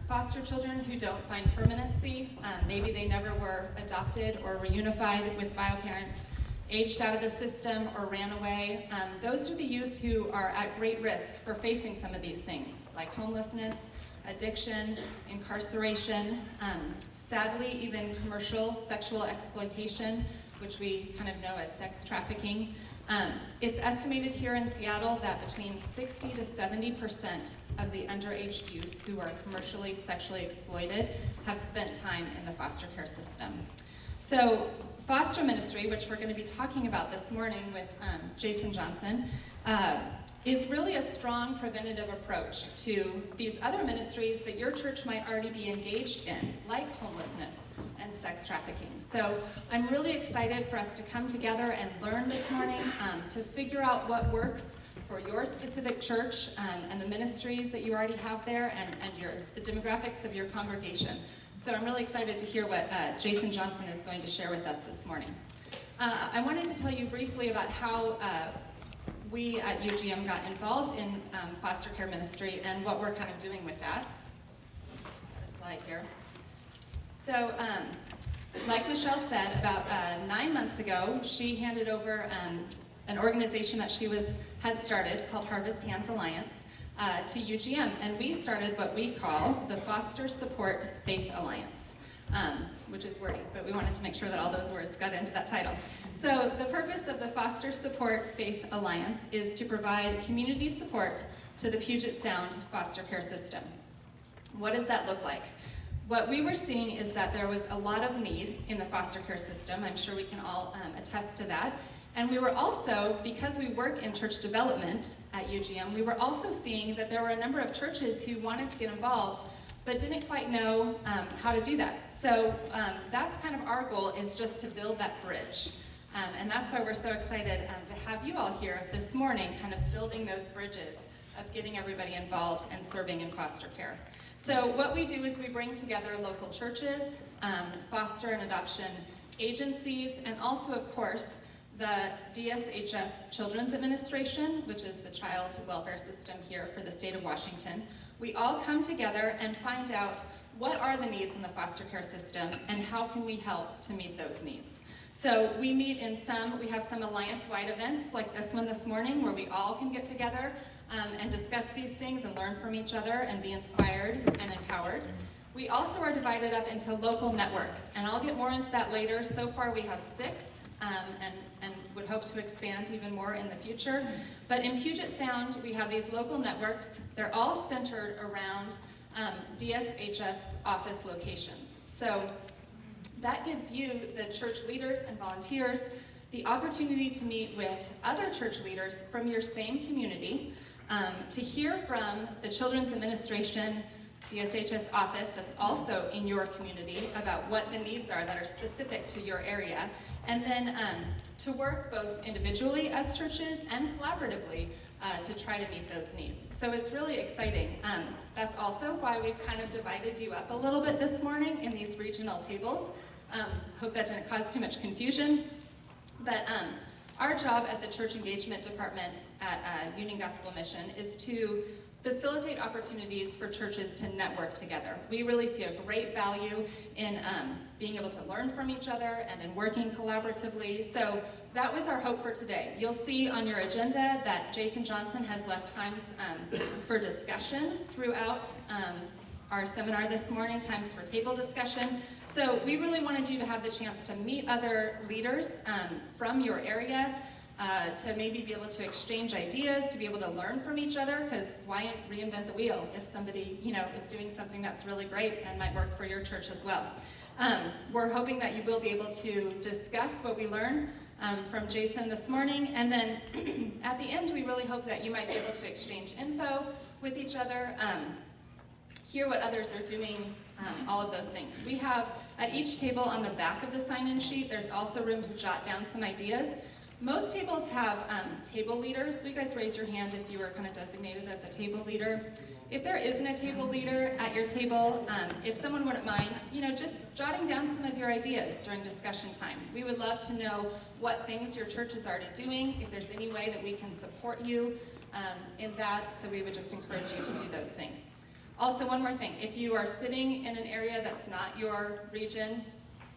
foster children who don't find permanency. Maybe they never were adopted or reunified with bio parents, aged out of the system or ran away. Those are the youth who are at great risk for facing some of these things, like homelessness, addiction, incarceration, sadly even commercial sexual exploitation, which we kind of know as sex trafficking. It's estimated here in Seattle that between 60 to 70% of the underage youth who are commercially sexually exploited have spent time in the foster care system. So foster ministry, which we're going to be talking about this morning with Jason Johnson, is really a strong preventative approach to these other ministries that your church might already be engaged in, like homelessness and sex trafficking. So I'm really excited for us to come together and learn this morning to figure out what works for your specific church and the ministries that you already have there and the demographics of your congregation. So I'm really excited to hear what Jason Johnson is going to share with us this morning. I wanted to tell you briefly about how we at UGM got involved in foster care ministry and what we're kind of doing with that. Got a slide here. So, like Michelle said, about 9 months ago, she handed over an organization that she had started called Harvest Hands Alliance to UGM, and we started what we call the Foster Support Faith Alliance. Which is wordy, but we wanted to make sure that all those words got into that title. So the purpose of the Foster Support Faith Alliance is to provide community support to the Puget Sound foster care system. What does that look like? What we were seeing is that there was a lot of need in the foster care system. I'm sure we can all attest to that. And we were also, because we work in church development at UGM, we were also seeing that there were a number of churches who wanted to get involved but didn't quite know how to do that. So that's kind of our goal, is just to build that bridge. And that's why we're so excited to have you all here this morning, kind of building those bridges of getting everybody involved and serving in foster care. So what we do is we bring together local churches, foster and adoption agencies, and also, of course, the DSHS Children's Administration, which is the child welfare system here for the state of Washington. We all come together and find out what are the needs in the foster care system and how can we help to meet those needs. So we meet we have some alliance-wide events like this one this morning where we all can get together and discuss these things and learn from each other and be inspired and empowered. We also are divided up into local networks, and I'll get more into that later. So far we have 6, and would hope to expand even more in the future. But in Puget Sound, we have these local networks. They're all centered around DSHS office locations. So that gives you, the church leaders and volunteers, the opportunity to meet with other church leaders from your same community, to hear from the Children's Administration, DSHS office that's also in your community about what the needs are that are specific to your area, and then to work both individually as churches and collaboratively to try to meet those needs. So it's really exciting. That's also why we've kind of divided you up a little bit this morning in these regional tables. Hope that didn't cause too much confusion. But our job at the Church Engagement Department at Union Gospel Mission is to facilitate opportunities for churches to network together. We really see a great value in being able to learn from each other and in working collaboratively. So that was our hope for today. You'll see on your agenda that Jason Johnson has left times for discussion throughout our seminar this morning, times for table discussion. So we really wanted you to have the chance to meet other leaders from your area, to maybe be able to exchange ideas, to be able to learn from each other, because why reinvent the wheel if somebody, is doing something that's really great and might work for your church as well. We're hoping that you will be able to discuss what we learn from Jason this morning, and then at the end we really hope that you might be able to exchange info with each other, hear what others are doing, all of those things. We have at each table on the back of the sign-in sheet, there's also room to jot down some ideas. Most tables have table leaders. Will you guys raise your hand if you were kind of designated as a table leader? If there isn't a table leader at your table, if someone wouldn't mind, just jotting down some of your ideas during discussion time. We would love to know what things your church is already doing, if there's any way that we can support you in that, so we would just encourage you to do those things. Also, one more thing, if you are sitting in an area that's not your region,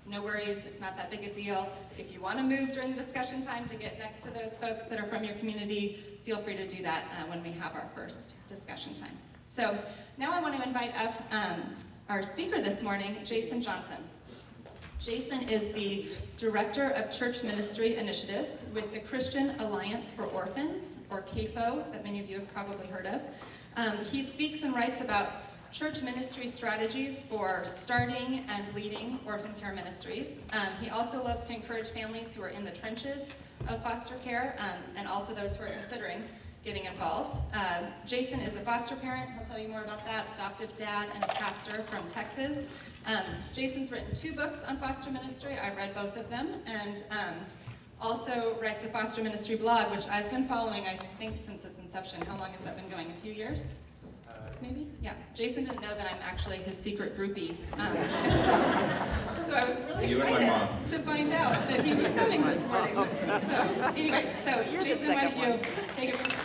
no worries, it's not that big a deal. If you want to move during the discussion time to get next to those folks that are from your community, feel free to do that when we have our first discussion time. So now I want to invite up our speaker this morning, Jason Johnson. Jason is the Director of Church Ministry Initiatives with the Christian Alliance for Orphans, or CAFO, that many of you have probably heard of. He speaks and writes about church ministry strategies for starting and leading orphan care ministries. He also loves to encourage families who are in the trenches of foster care and also those who are considering getting involved. Jason is a foster parent, he'll tell you more about that, adoptive dad, and a pastor from Texas. Jason's written 2 books on foster ministry. I read both of them, and also writes a foster ministry blog, which I've been following, I think, since its inception. How long has that been going? A few years? Maybe? Yeah. Jason didn't know that I'm actually his secret groupie. So I was really excited to find out that he was coming this morning. So anyways, Jason, why don't you take it from here?